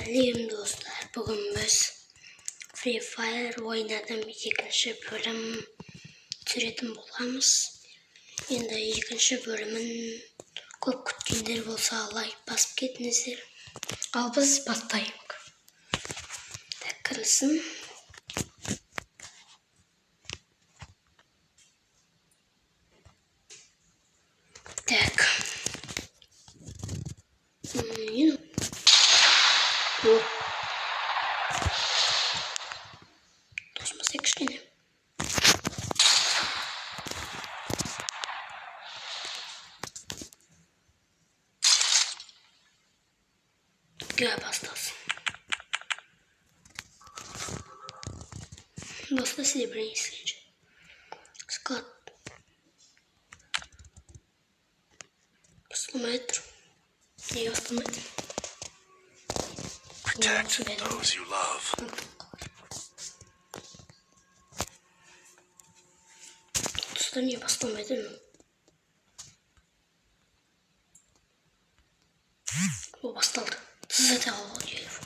Selamun dostlar. Bugün biz Free Fire oynadım. İkinci bölüm türetim bulamiz. Endi ikinci bölümün ko'p kutganlar bo'lsa like bosib ketingizlar. Al biz boshlaylik. Kirsin. Так. Bu. Tosması kışkene. Göğe bastasın. Basta silibrini isteyeceğim. Skat. Metro. İyi metro. Protect those you love. Usta niye bastırmadın? O bastırdı. Size de hava geliyor.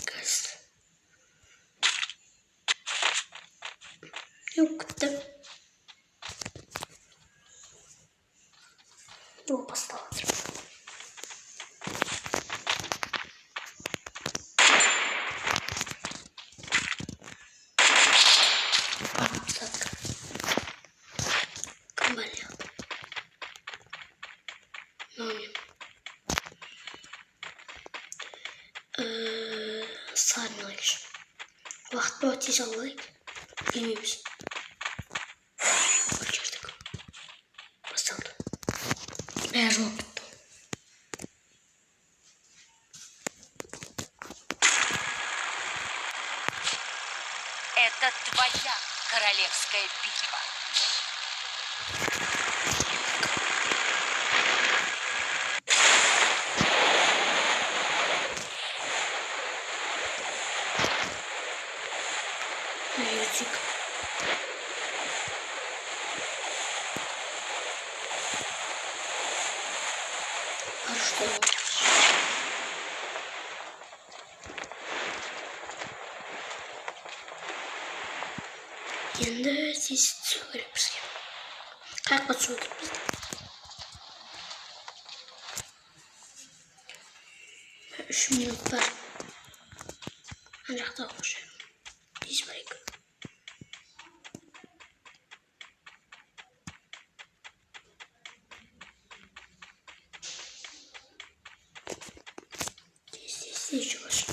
Gaz. Yok gitti. O bastırdı. Sarmıyorlar. Vakti ateş aldık. Bilmiyoruz. Kaçırdık. Basıldı. Beyaz oldu. Это твоя королевская битва. Ютик. Хорошо. Endi siz so'rayapsiz. Qayerga tushdik biz? Üç minut var. Ancak da olmuş. Hiç bırak. Hiç hoş.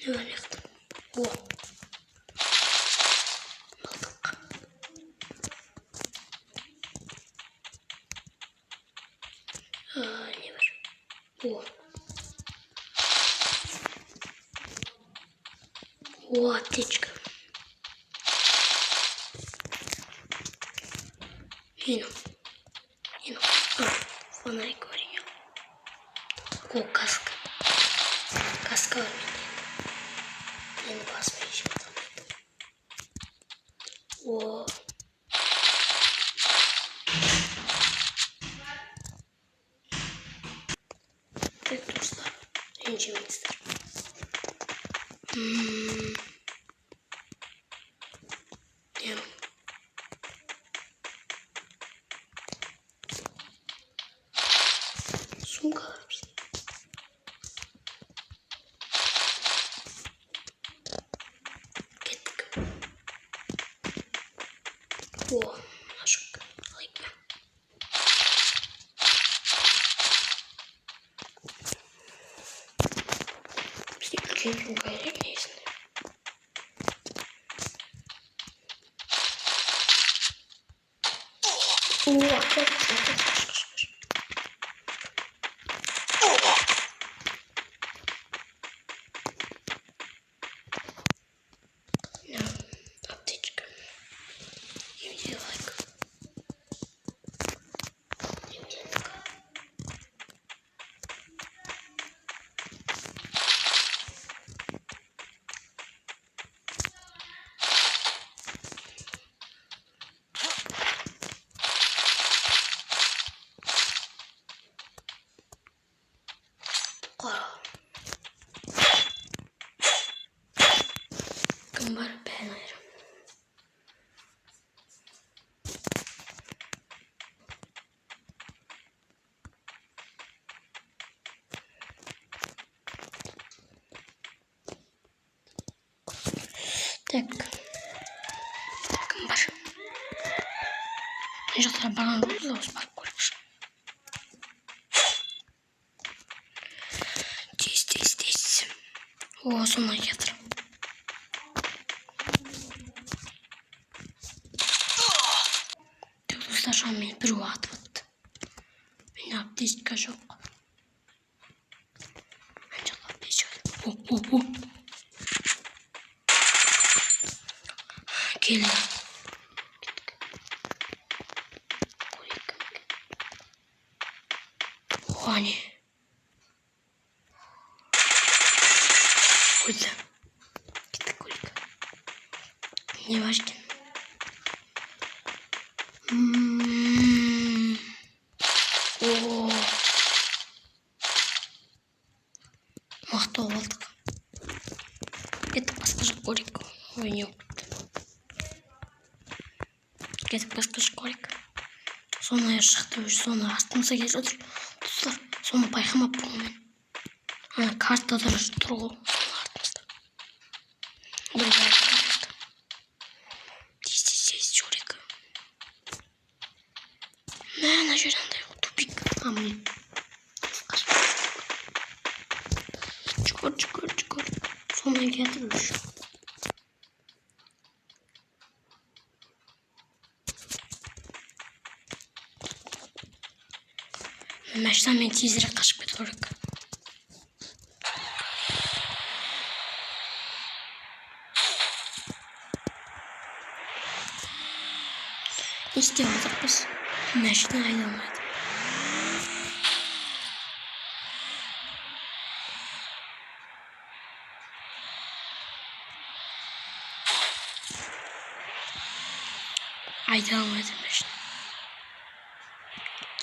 Ne var yaptım? O. Ne var? O. O ateşka. Yine. Фонарик горел. О, каска. Каска у меня. Я не посмотрю, потом это. О. Это что? Ренчимистер. Сумка. Kettik. O. Aşık. Like. Biz ülkenin sumkayla neyse. O. Çok. Kım var, ben ayrım. Tek. Kım var. Жақтар барған жоқпыз, осы барып көрейікші. Тез. О, соны кетір. Достар, жаңа мені біреу атып атты. Мен аптечка жоқ. Мен жақта аптечка. О. Келді. Ани. Өлді. Кеттік көрейік. Не бар екен? О. Мақтау алдық. Кеттік басқа жақ көрейік. Ой, не өтті. Кеттік басқа жақ көрейік. Соны шықты, соны астымызға келіп жатыр. Достар, соны байқамап болған мен. Ана картада тұр ғой, соның артымызда. Бір байқамапты. Тез жүрек. Ана жер андай ғой, тупик. Міне. Жүгір. Соны кетіп жүр. Мәштан мен тезірек қашып кету керек. Не істеп отырмыз? Мәштан айдалмайды. Айдалмайды мәштан.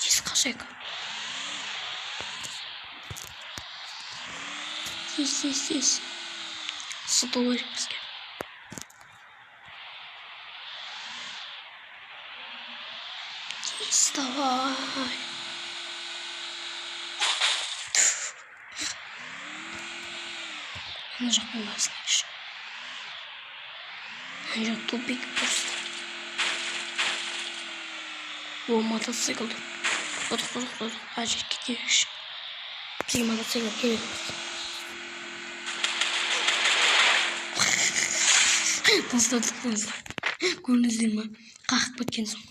Тез қашайық. Тез. Сыту керек бізге. Тез давай. Ана жақтан басылайықшы. Ана жақ тупик просто. О, мотоцикл. Құдық. Ажыр кетейікші. Бізге мотоцикл керек. Достар. Көрдіңіздер ма? Қақып кеткен соң.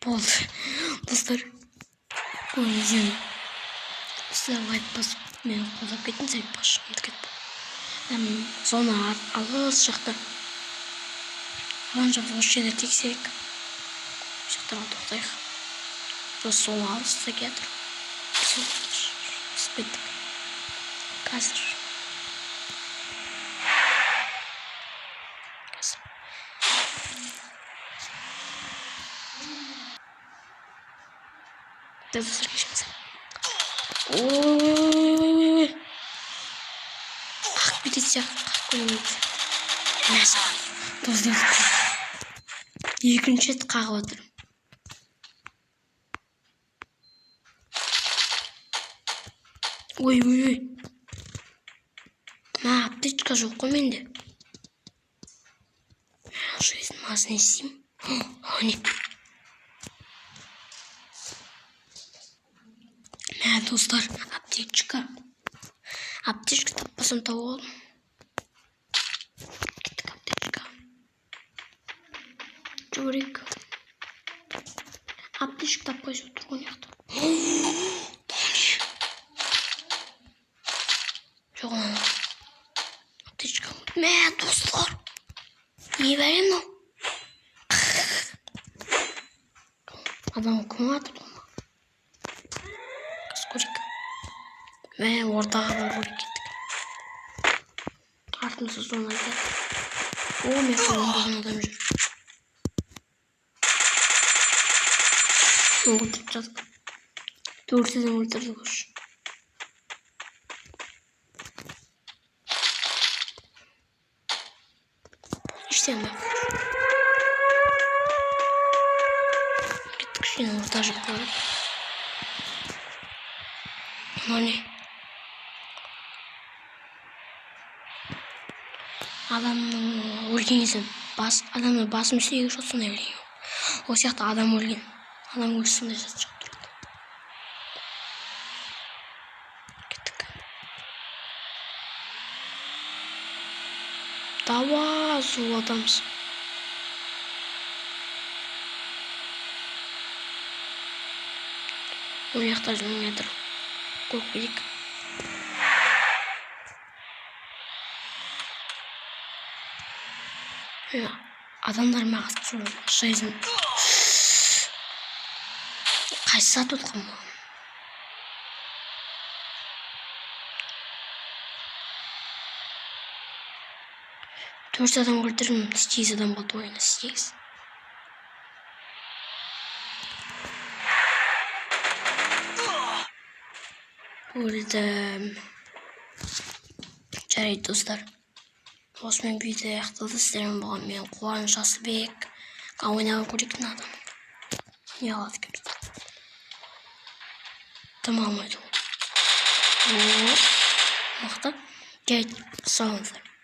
Болды. Достар. Ой, извини. Сіздер лайк басып, мені қолдап кетіңіздер, басшымды кетті. Соны алыс жақта. Алан жақта осы жерде тексерек. Жақтарға тоқтайық. Соны алысса кетір. Біз біттік. Қазір. Достар, кешіміз. Ой. Қақ бетет сияқты, қақ көмейді. Мәсі. Достар. Екінші рет қағып отыр. Ой. Аптечка жоқ қой менде. Жизнь мазын естеймін. Ане. Достар, аптечка. Аптечка таппасам тауып алдым. Кеттік аптечка. Жүрек. Аптечка таппай отыр ғой неқті. Жоқ ана. Аптечка. Достар. Не бәрем мынау? Адам кім атып тұр? Мен ортаға барып кеттік. Артымызда соны айтады. О, мен қолым болған адам жүр. Öldürüp жазdık. 4 adam öldürdük hoş. İşte hemen. Gittik şimdi ortacıkları. Ama ne? Adamın ölgenizin adamın basmış diye şotsun evleniyor. O siyahta adam ölgen. Adam ölsün diye çıktı. Gittik. Dava zul adamsın. O yakta nedir? Korkuyuk. Ya adamlar mağazı şeysin. Kaç saat tutkum bu? Dört adam öldürürüm. 8 adam oldu oyuna 8. Burada жарайды достар. Осымен видео аяқталды. Сіздермен болған мен Қуаныш Асылбек. Ойнаған көрейік адам. Не алады екен бізді? Тым алмайды ол. Мықты. Жарайды, салыңыздар.